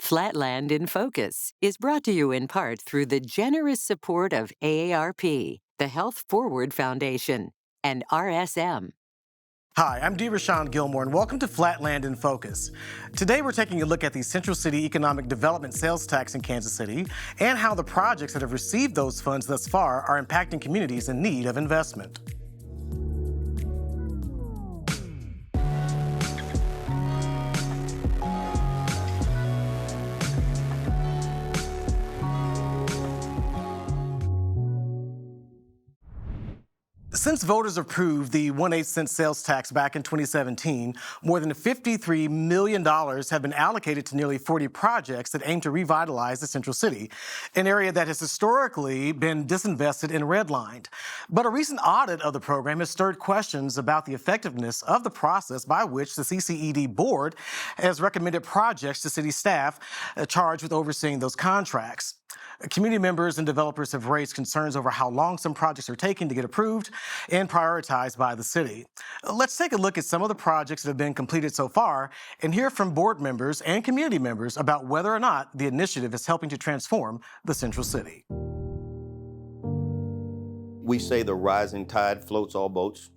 Flatland in Focus is brought to you in part through the generous support of AARP, the Health Forward Foundation, and RSM. Hi, I'm D. Rashawn Gilmore, and welcome to Flatland in Focus. Today, we're taking a look at the Central City Economic Development Sales Tax in Kansas City and how the projects that have received those funds thus far are impacting communities in need of investment. Since voters approved the 1/8 cent sales tax back in 2017, more than $53 million have been allocated to nearly 40 projects that aim to revitalize the Central City, an area that has historically been disinvested and redlined. But a recent audit of the program has stirred questions about the effectiveness of the process by which the CCED board has recommended projects to city staff charged with overseeing those contracts. Community members and developers have raised concerns over how long some projects are taking to get approved and prioritized by the city. Let's take a look at some of the projects that have been completed so far and hear from board members and community members about whether or not the initiative is helping to transform the Central City. We say the rising tide floats all boats.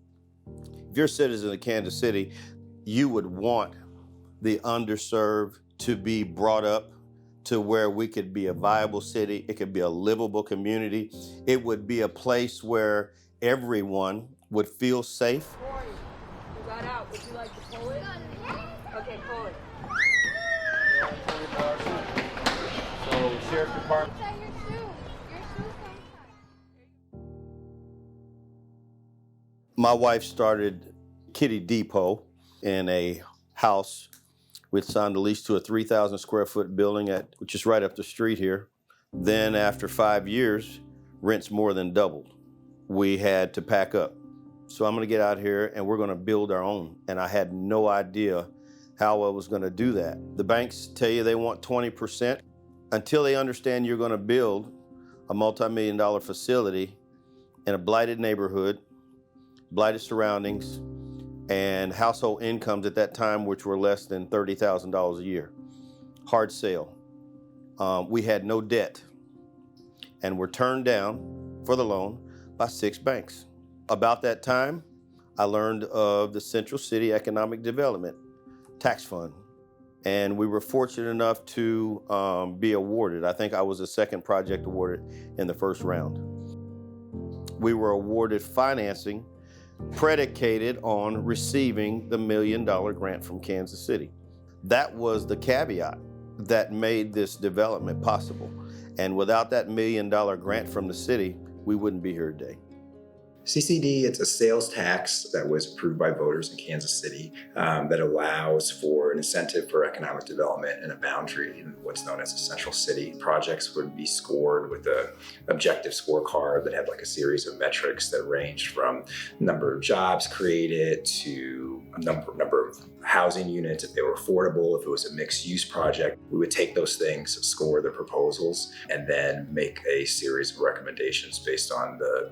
If you're a citizen of Kansas City, you would want the underserved to be brought up to where we could be a viable city. It could be a livable community. It would be a place where everyone would feel safe. Corey, you got out. Would you like to pull it? Okay, pull it. So, Sheriff Department. My wife started Kitty Depot in a house. We'd signed a lease to a 3,000 square foot building which is right up the street here. Then after 5 years, rents more than doubled. We had to pack up. So I'm gonna get out here and we're gonna build our own. And I had no idea how I was gonna do that. The banks tell you they want 20% until they understand you're gonna build a multi-million-dollar facility in a blighted neighborhood, blighted surroundings, and household incomes at that time, which were less than $30,000 a year. Hard sale. We had no debt and were turned down for the loan by 6 banks. About that time, I learned of the Central City Economic Development Tax Fund, and we were fortunate enough to be awarded. I think I was the second project awarded in the first round. We were awarded financing predicated on receiving the $1 million grant from Kansas City. That was the caveat that made this development possible. And without that $1 million grant from the city, we wouldn't be here today. CCD, it's a sales tax that was approved by voters in Kansas City that allows for an incentive for economic development and a boundary in what's known as a Central City. Projects would be scored with an objective scorecard that had like a series of metrics that ranged from number of jobs created to number of housing units, if they were affordable, if it was a mixed-use project. We would take those things, score the proposals, and then make a series of recommendations based on the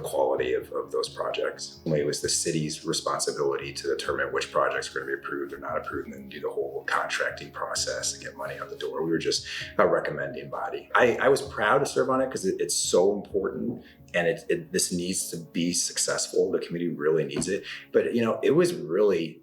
quality of those projects. It was the city's responsibility to determine which projects were going to be approved or not approved, and then do the whole contracting process and get money out the door. We were just a recommending body. I was proud to serve on it because it's so important, and this needs to be successful. The community really needs it. But it was really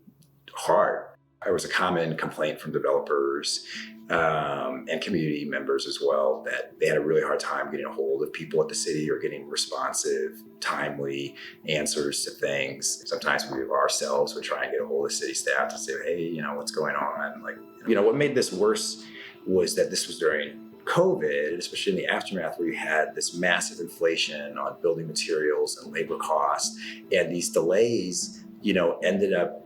hard. There was a common complaint from developers and community members as well that they had a really hard time getting a hold of people at the city or getting responsive, timely answers to things. Sometimes we ourselves would try and get a hold of city staff to say, hey, what's going on? What made this worse was that this was during COVID, especially in the aftermath where you had this massive inflation on building materials and labor costs. And these delays, ended up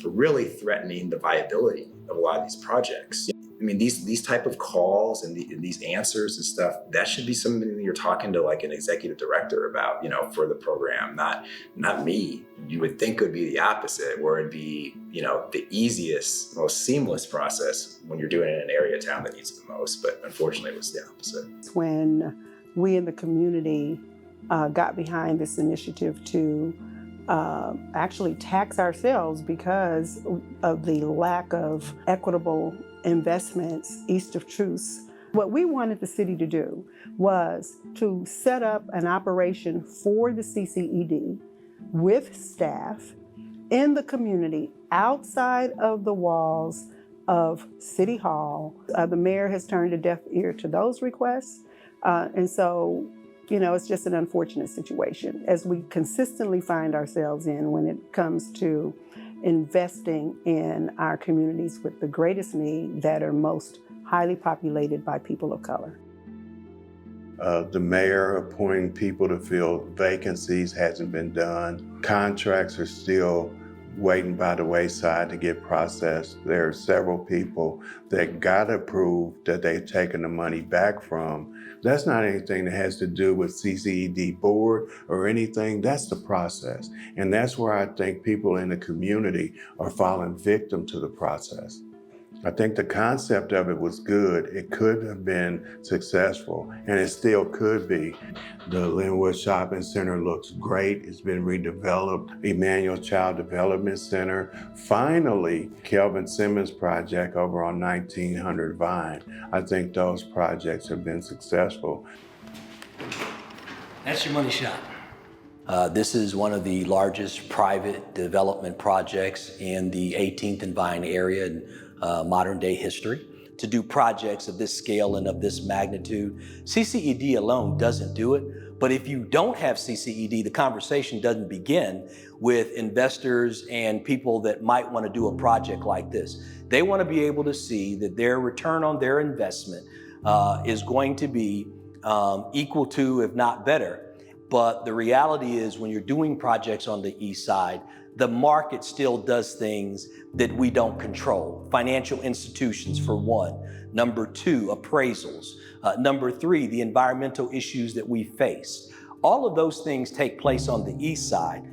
really threatening the viability of a lot of these projects. These type of calls and these answers and stuff, that should be something that you're talking to like an executive director about, for the program, not me. You would think it would be the opposite, where it'd be, the easiest, most seamless process when you're doing it in an area of town that needs it the most. But unfortunately, it was the opposite. When we in the community got behind this initiative to actually tax ourselves because of the lack of equitable investments east of Truce. What we wanted the city to do was to set up an operation for the CCED with staff in the community outside of the walls of City Hall. The mayor has turned a deaf ear to those requests. And so, it's just an unfortunate situation as we consistently find ourselves in when it comes to investing in our communities with the greatest need that are most highly populated by people of color. The mayor appointing people to fill vacancies hasn't been done. Contracts are still waiting by the wayside to get processed. There are several people that got approved that they've taken the money back from. That's not anything that has to do with CCED board or anything. That's the process. And that's where I think people in the community are falling victim to the process. I think the concept of it was good. It could have been successful, and it still could be. The Linwood Shopping Center looks great. It's been redeveloped. Emmanuel Child Development Center. Finally, Kelvin Simmons project over on 1900 Vine. I think those projects have been successful. That's your money shot. This is one of the largest private development projects in the 18th and Vine area in modern day history. To do projects of this scale and of this magnitude, CCED alone doesn't do it. But if you don't have CCED, the conversation doesn't begin with investors and people that might want to do a project like this. They want to be able to see that their return on their investment is going to be equal to, if not better. But the reality is when you're doing projects on the east side, the market still does things that we don't control. Financial institutions, for one. Number two, appraisals. Number three, the environmental issues that we face. All of those things take place on the east side.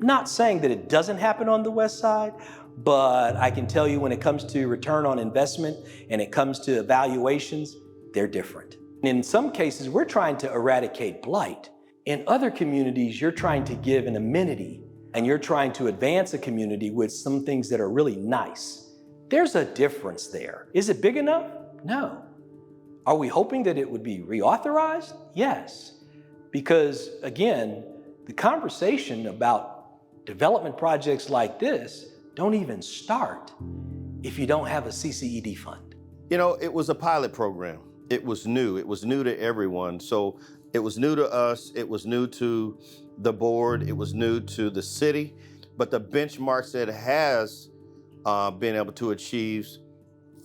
Not saying that it doesn't happen on the west side, but I can tell you when it comes to return on investment and it comes to evaluations, they're different. In some cases, we're trying to eradicate blight. In other communities, you're trying to give an amenity and you're trying to advance a community with some things that are really nice. There's a difference there. Is it big enough? No. Are we hoping that it would be reauthorized? Yes. Because again, the conversation about development projects like this don't even start if you don't have a CCED fund. It was a pilot program. It was new. It was new to everyone. So it was new to us. It was new to the board. It was new to the city. But the benchmarks that it has been able to achieve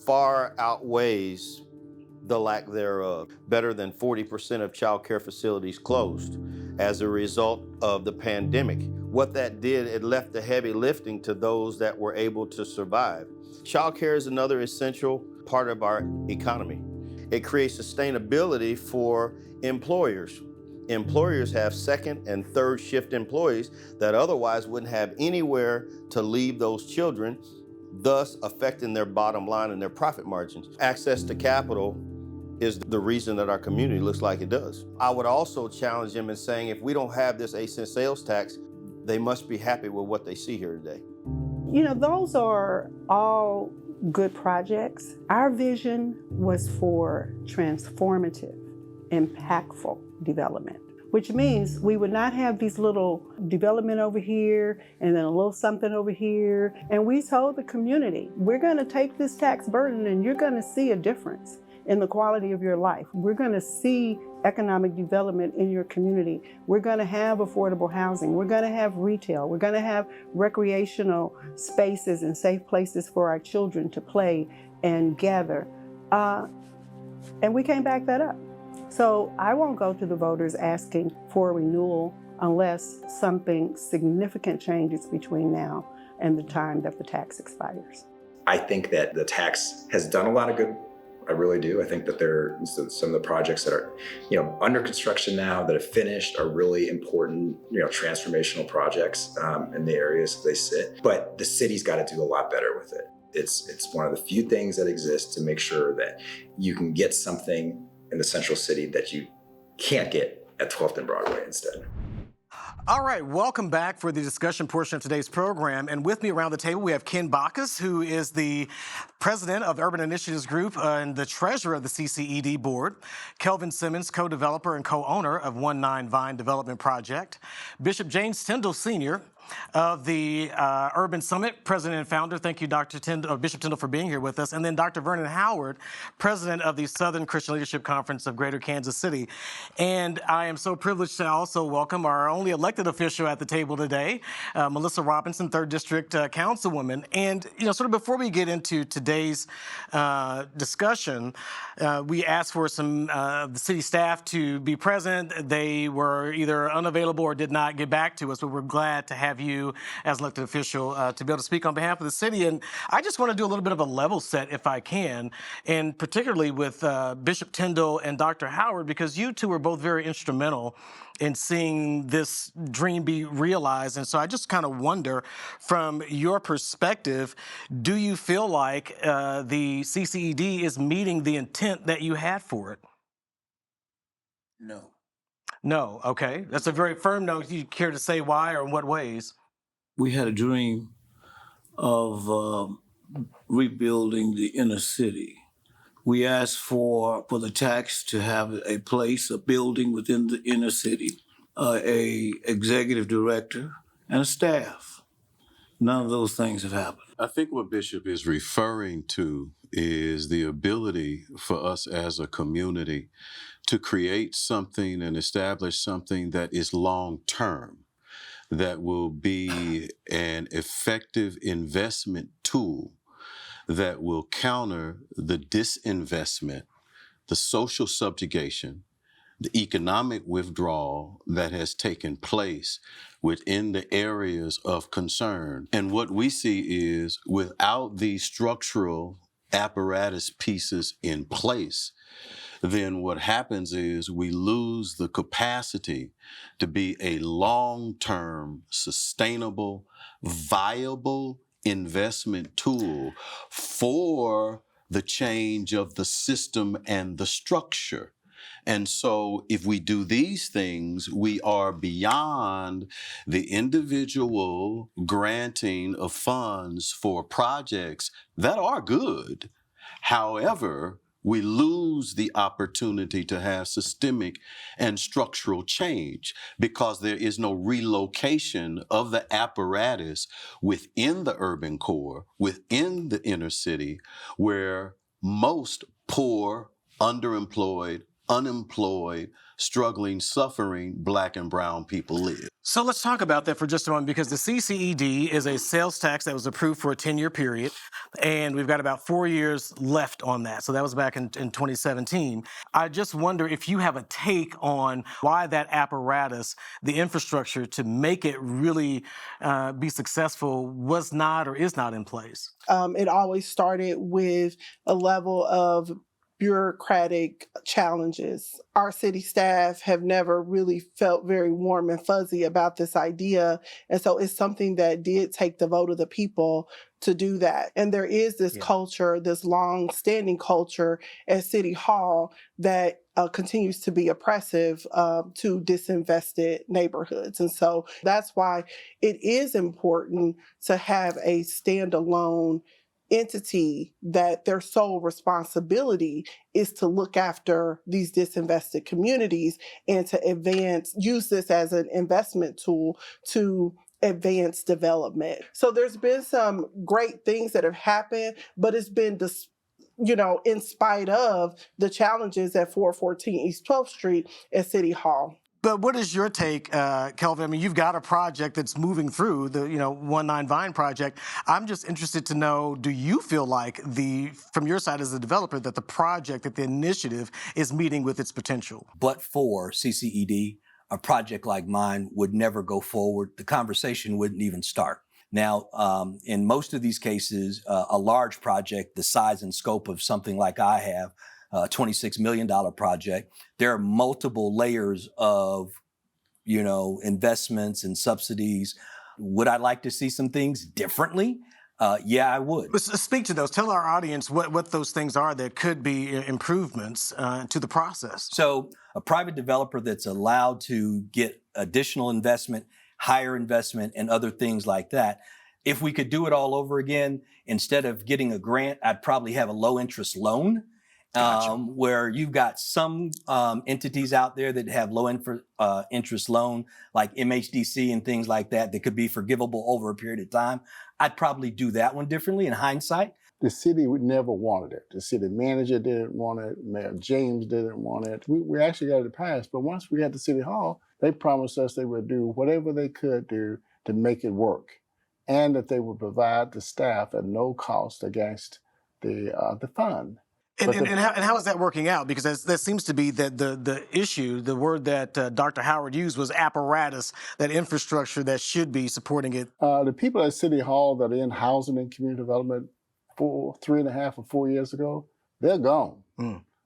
far outweighs the lack thereof. Better than 40% of child care facilities closed as a result of the pandemic. What that did, it left the heavy lifting to those that were able to survive. Child care is another essential part of our economy. It creates sustainability for employers. Employers have second and third shift employees that otherwise wouldn't have anywhere to leave those children, thus affecting their bottom line and their profit margins. Access to capital is the reason that our community looks like it does. I would also challenge them in saying if we don't have this 8-cent sales tax, they must be happy with what they see here today. Those are all good projects. Our vision was for transformative, impactful development, which means we would not have these little development over here and then a little something over here. And we told the community, we're going to take this tax burden and you're going to see a difference in the quality of your life. We're going to see economic development in your community. We're going to have affordable housing. We're going to have retail. We're going to have recreational spaces and safe places for our children to play and gather. And we can't back that up. So I won't go to the voters asking for a renewal unless something significant changes between now and the time that the tax expires. I think that the tax has done a lot of good. I really do. I think that there are some of the projects that are, under construction now that have finished are really important, transformational projects in the areas they sit. But the city's got to do a lot better with it. It's one of the few things that exists to make sure that you can get something in the central city that you can't get at 12th and Broadway instead. All right, welcome back for the discussion portion of today's program. And with me around the table, we have Ken Bacchus, who is the president of Urban Initiatives Group and the treasurer of the CCED board. Kelvin Simmons, co-developer and co-owner of 19 Vine Development Project. Bishop James Tyndall Sr., of the Urban Summit, president and founder. Thank you, Bishop Tyndall, for being here with us. And then Dr. Vernon Howard, president of the Southern Christian Leadership Conference of Greater Kansas City. And I am so privileged to also welcome our only elected official at the table today, Melissa Robinson, 3rd District Councilwoman. And, sort of before we get into today's discussion, we asked for some the city staff to be present. They were either unavailable or did not get back to us, but we're glad to have you as elected official to be able to speak on behalf of the city. And I just want to do a little bit of a level set, if I can, and particularly with Bishop Tyndall and Dr. Howard, because you two were both very instrumental in seeing this dream be realized. And so I just kind of wonder, from your perspective, do you feel like the CCED is meeting the intent that you had for it? No. No, okay. That's a very firm no. You care to say why or in what ways? We had a dream of rebuilding the inner city. We asked for the tax to have a place, a building within the inner city, a executive director, and a staff. None of those things have happened. I think what Bishop is referring to is the ability for us as a community to create something and establish something that is long-term, that will be an effective investment tool that will counter the disinvestment, the social subjugation, the economic withdrawal that has taken place within the areas of concern. And what we see is, without these structural apparatus pieces in place, then what happens is we lose the capacity to be a long-term, sustainable, viable investment tool for the change of the system and the structure. And so if we do these things, we are beyond the individual granting of funds for projects that are good. However, we lose the opportunity to have systemic and structural change because there is no relocation of the apparatus within the urban core, within the inner city, where most poor, underemployed, unemployed, struggling, suffering Black and brown people live. So let's talk about that for just a moment, because the CCED is a sales tax that was approved for a 10-year period, and we've got about 4 years left on that. So that was back in 2017. I just wonder if you have a take on why that apparatus, the infrastructure to make it really be successful, was not or is not in place. It always started with a level of bureaucratic challenges. Our city staff have never really felt very warm and fuzzy about this idea. And so it's something that did take the vote of the people to do that. And there is this culture, this long-standing culture at City Hall that continues to be oppressive to disinvested neighborhoods. And so that's why it is important to have a standalone entity that their sole responsibility is to look after these disinvested communities and to use this as an investment tool to advance development. So there's been some great things that have happened, but it's been in spite of the challenges at 414 East 12th Street at City Hall. But what is your take, Kelvin? I mean, you've got a project that's moving through, the 19 Vine project. I'm just interested to know, do you feel like from your side as a developer, that the project, that the initiative is meeting with its potential? But for CCED, a project like mine would never go forward. The conversation wouldn't even start. Now, in most of these cases, a large project, the size and scope of something like I have, $26 million project, there are multiple layers of, investments and subsidies. Would I like to see some things differently? Yeah, I would. Speak to those. Tell our audience what those things are that could be improvements to the process. So a private developer that's allowed to get additional investment, higher investment, and other things like that. If we could do it all over again, instead of getting a grant, I'd probably have a low interest loan. Gotcha. Where you've got some entities out there that have low interest loan, like MHDC and things like that, that could be forgivable over a period of time. I'd probably do that one differently in hindsight. The city would never wanted it. The city manager didn't want it. Mayor James didn't want it. We actually got it passed, but once we got to City Hall, they promised us they would do whatever they could do to make it work, and that they would provide the staff at no cost against the fund. And how is that working out? Because that seems to be that the issue, the word that Dr. Howard used was apparatus, that infrastructure that should be supporting it. The people at City Hall that are in housing and community development 3.5 or 4 years ago, they're gone.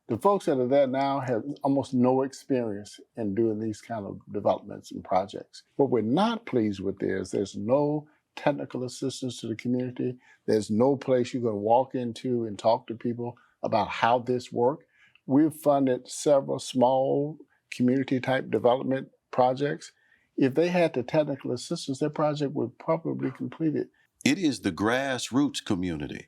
The folks that are there now have almost no experience in doing these kind of developments and projects. What we're not pleased with is there's no technical assistance to the community. There's no place you can walk into and talk to people about how this works. We've funded several small community-type development projects. If they had the technical assistance, their project would probably be completed. It is the grassroots community.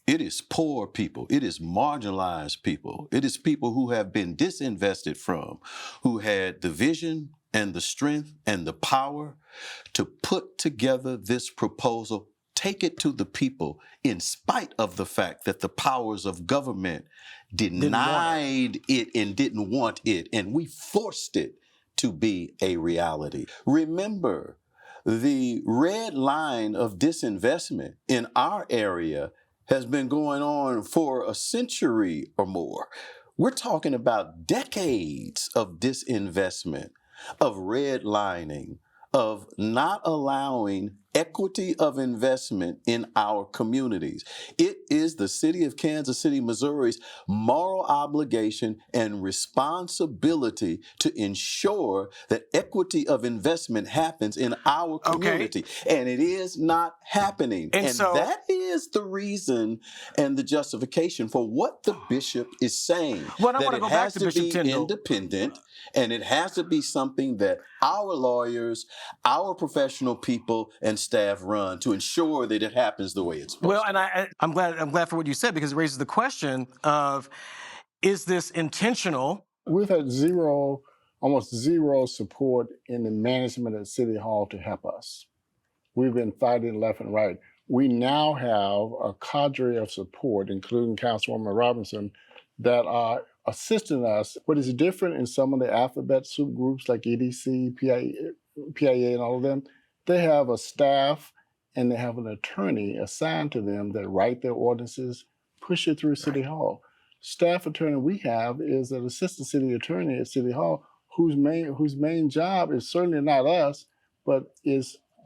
It is poor people. It is marginalized people. It is people who have been disinvested from, who had the vision and the strength and the power to put together this proposal, take it to the people, in spite of the fact that the powers of government denied it and didn't want it, and we forced it to be a reality. Remember, the red line of disinvestment in our area has been going on for a century or more. We're talking about decades of disinvestment, of redlining, of not allowing equity of investment in our communities. It is the city of Kansas City, Missouri's moral obligation and responsibility to ensure that equity of investment happens in our community. Okay. And it is not happening. And so that is the reason and the justification for what the bishop is saying. Well, I want to go back to Bishop Tyndall. Independent, and it has to be something that our lawyers, our professional people, and staff run to ensure that it happens the way it's supposed to. Well, and I'm glad for what you said, because it raises the question of, is this intentional? We've had almost zero support in the management at City Hall to help us. We've been fighting left and right. We now have a cadre of support, including Councilwoman Robinson, that are assisting us. What is different in some of the alphabet soup groups like EDC, PIA, and all of them, they have a staff and they have an attorney assigned to them that write their ordinances, push it through City Hall. Staff attorney we have is an assistant city attorney at City Hall whose main job is certainly not us, but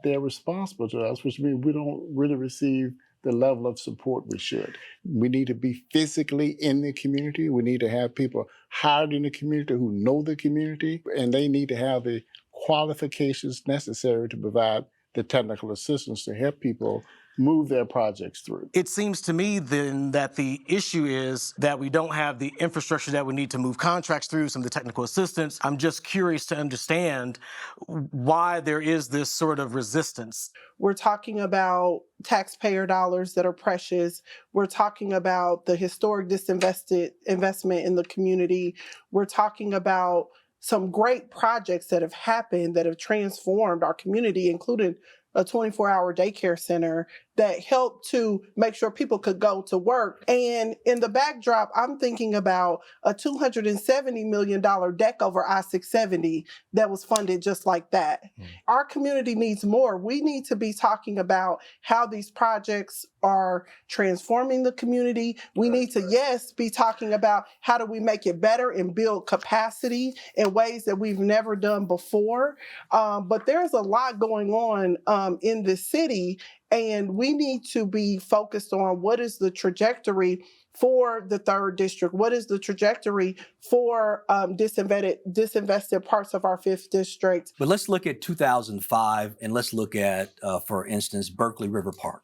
they're responsible to us, which means we don't really receive the level of support we should. We need to be physically in the community. We need to have people hired in the community who know the community, and they need to have the qualifications necessary to provide the technical assistance to help people move their projects through. It seems to me then that the issue is that we don't have the infrastructure that we need to move contracts through, some of the technical assistance. I'm just curious to understand why there is this sort of resistance. We're talking about taxpayer dollars that are precious. We're talking about the historic investment in the community. We're talking about some great projects that have happened that have transformed our community, including a 24-hour daycare center that helped to make sure people could go to work. And in the backdrop, I'm thinking about a $270 million deck over I-670 that was funded just like that. Our community needs more. We need to be talking about how these projects are transforming the community. We need to, yes, be talking about how do we make it better and build capacity in ways that we've never done before. But there's a lot going on in this city, and we need to be focused on what is the trajectory for the 3rd district? What is the trajectory for disinvested parts of our 5th district? But let's look at 2005, and let's look at, for instance, Berkeley River Park,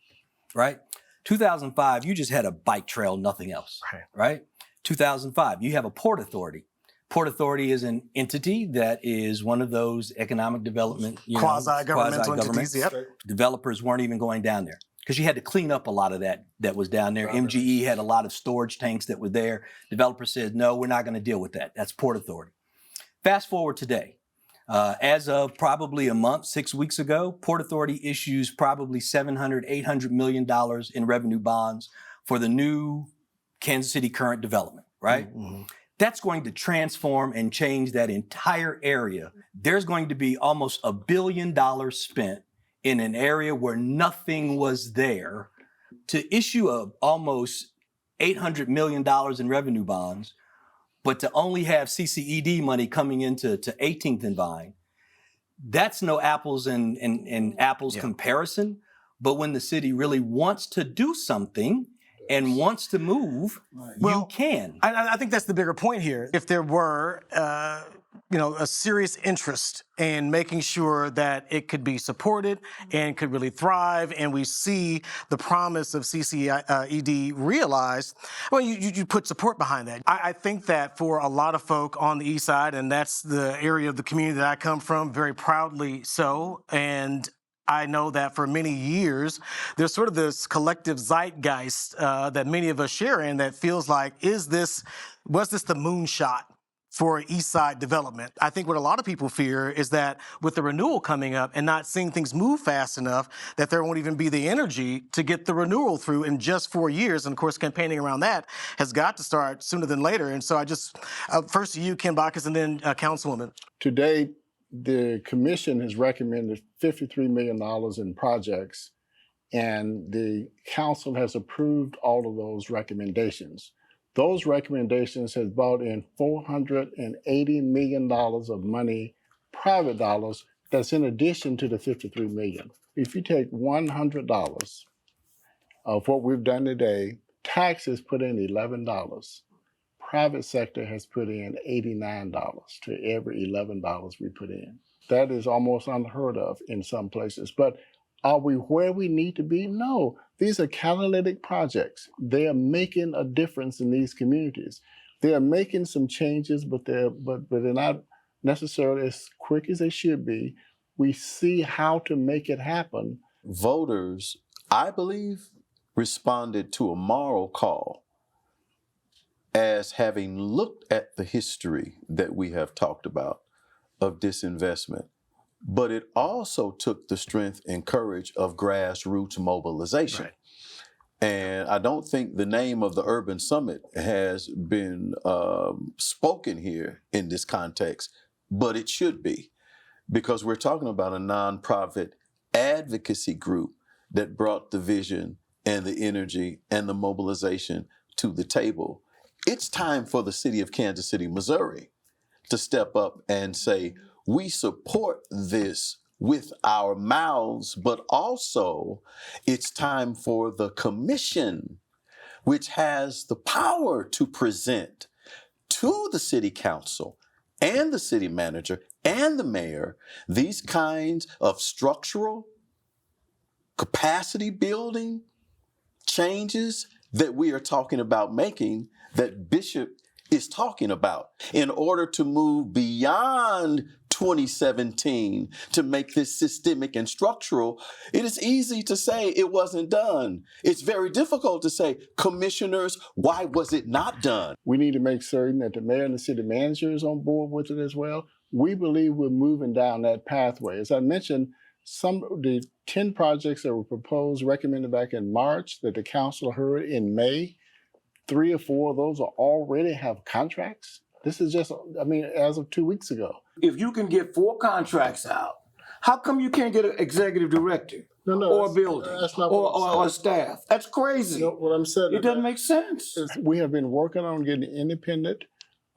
right? 2005, you just had a bike trail, nothing else, right? 2005, you have a port authority. Port authority is an entity that is one of those economic development, quasi-governmental entities. Yep. Developers weren't even going down there because you had to clean up a lot of that was down there. MGE had a lot of storage tanks that were there. Developers said, no, we're not going to deal with that. That's Port Authority. Fast forward today. As of probably a month, 6 weeks ago, Port Authority issues probably $700, $800 million in revenue bonds for the new Kansas City current development, right? Mm-hmm. That's going to transform and change that entire area. There's going to be almost $1 billion spent in an area where nothing was there to issue almost $800 million in revenue bonds, but to only have CCED money coming into 18th and Vine. That's no apples and apples comparison. But when the city really wants to do something and wants to move, you can. I think that's the bigger point here. If there were, a serious interest in making sure that it could be supported and could really thrive, and we see the promise of CCED realized, well, you put support behind that. I think that for a lot of folk on the east side, and that's the area of the community that I come from, very proudly so, and I know that for many years, there's sort of this collective zeitgeist that many of us share in that feels like, was this the moonshot for East Side development? I think what a lot of people fear is that with the renewal coming up and not seeing things move fast enough, that there won't even be the energy to get the renewal through in just 4 years. And of course, campaigning around that has got to start sooner than later. And so I just, first to you, Ken Bachus, and then Councilwoman. Today, the commission has recommended $53 million in projects, and the council has approved all of those recommendations. Those recommendations has brought in $480 million of money, private dollars, that's in addition to the $53 million. If you take $100 of what we've done today, taxes put in $11. Private sector has put in $89 to every $11 we put in. That is almost unheard of in some places. But are we where we need to be? No. These are catalytic projects. They are making a difference in these communities. They are making some changes, but they're not necessarily as quick as they should be. We see how to make it happen. Voters, I believe, responded to a moral call as having looked at the history that we have talked about of disinvestment, but it also took the strength and courage of grassroots mobilization. Right. And I don't think the name of the Urban Summit has been spoken here in this context, but it should be, because we're talking about a nonprofit advocacy group that brought the vision and the energy and the mobilization to the table. It's time for the city of Kansas City, Missouri, to step up and say, we support this with our mouths, but also it's time for the commission, which has the power to present to the city council and the city manager and the mayor these kinds of structural capacity building changes that we are talking about making, that Bishop is talking about, in order to move beyond 2017 to make this systemic and structural. It is easy to say it wasn't done. It's very difficult to say, commissioners, why was it not done? We need to make certain that the mayor and the city manager is on board with it as well. We believe we're moving down that pathway. As I mentioned, some of the 10 projects that were proposed, recommended back in March, that the council heard in May, 3 or 4 of those already have contracts. This is just, as of 2 weeks ago. If you can get 4 contracts out, how come you can't get an executive director or a building or a staff? That's crazy. No, what I'm saying, it doesn't make sense. We have been working on getting independent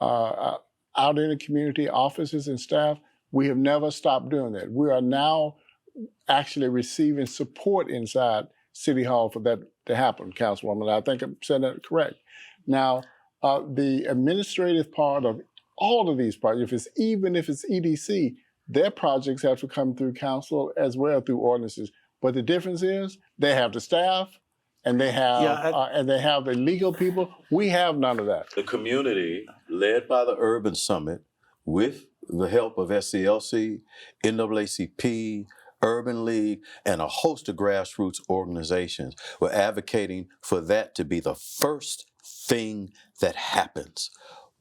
out in the community, offices and staff. We have never stopped doing that. We are now actually receiving support inside City Hall for that to happen, Councilwoman. I think I'm saying that correct. Now, the administrative part of all of these projects, even if it's EDC, their projects have to come through council as well through ordinances. But the difference is they have the staff, and they have the legal people. We have none of that. The community, led by the Urban Summit, with the help of SCLC, NAACP, Urban League, and a host of grassroots organizations, were advocating for that to be the first thing that happens.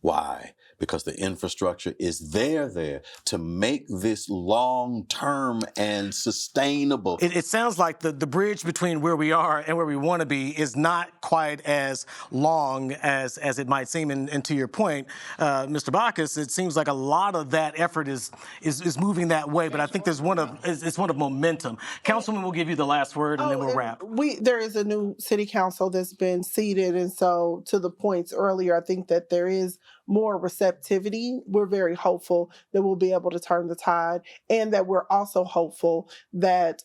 Why? Because the infrastructure is there to make this long-term and sustainable. It sounds like the bridge between where we are and where we want to be is not quite as long as it might seem. And to your point, Mr. Bacchus, it seems like a lot of that effort is moving that way. But I think it's one of momentum. Councilman, we'll give you the last word, and then we'll wrap. There is a new city council that's been seated, and so to the points earlier, I think that there is more receptivity. We're very hopeful that we'll be able to turn the tide, and that we're also hopeful that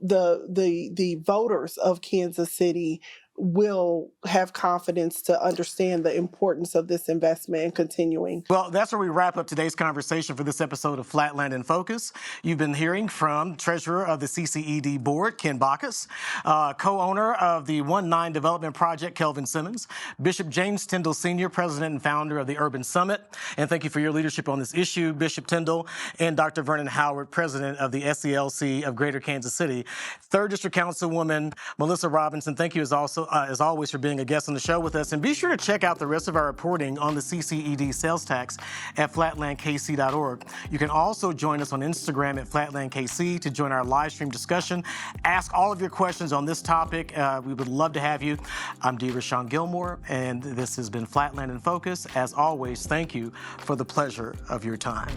the voters of Kansas City will have confidence to understand the importance of this investment and continuing. Well, that's where we wrap up today's conversation for this episode of Flatland in Focus. You've been hearing from Treasurer of the CCED Board, Ken Bacchus, co-owner of the 1-9 Development Project, Kelvin Simmons, Bishop James Tindall Sr., President and founder of the Urban Summit. And thank you for your leadership on this issue, Bishop Tindall, and Dr. Vernon Howard, President of the SCLC of Greater Kansas City. 3rd District Councilwoman Melissa Robinson, thank you as always for being a guest on the show with us. And be sure to check out the rest of our reporting on the CCED sales tax at flatlandkc.org. You can also join us on Instagram at flatlandkc to join our live stream discussion. Ask all of your questions on this topic. We would love to have you. I'm DeRashawn Gilmore, and this has been Flatland in Focus. As always, thank you for the pleasure of your time.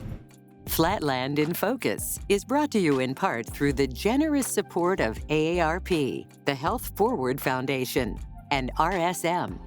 Flatland in Focus is brought to you in part through the generous support of AARP, the Health Forward Foundation, and RSM,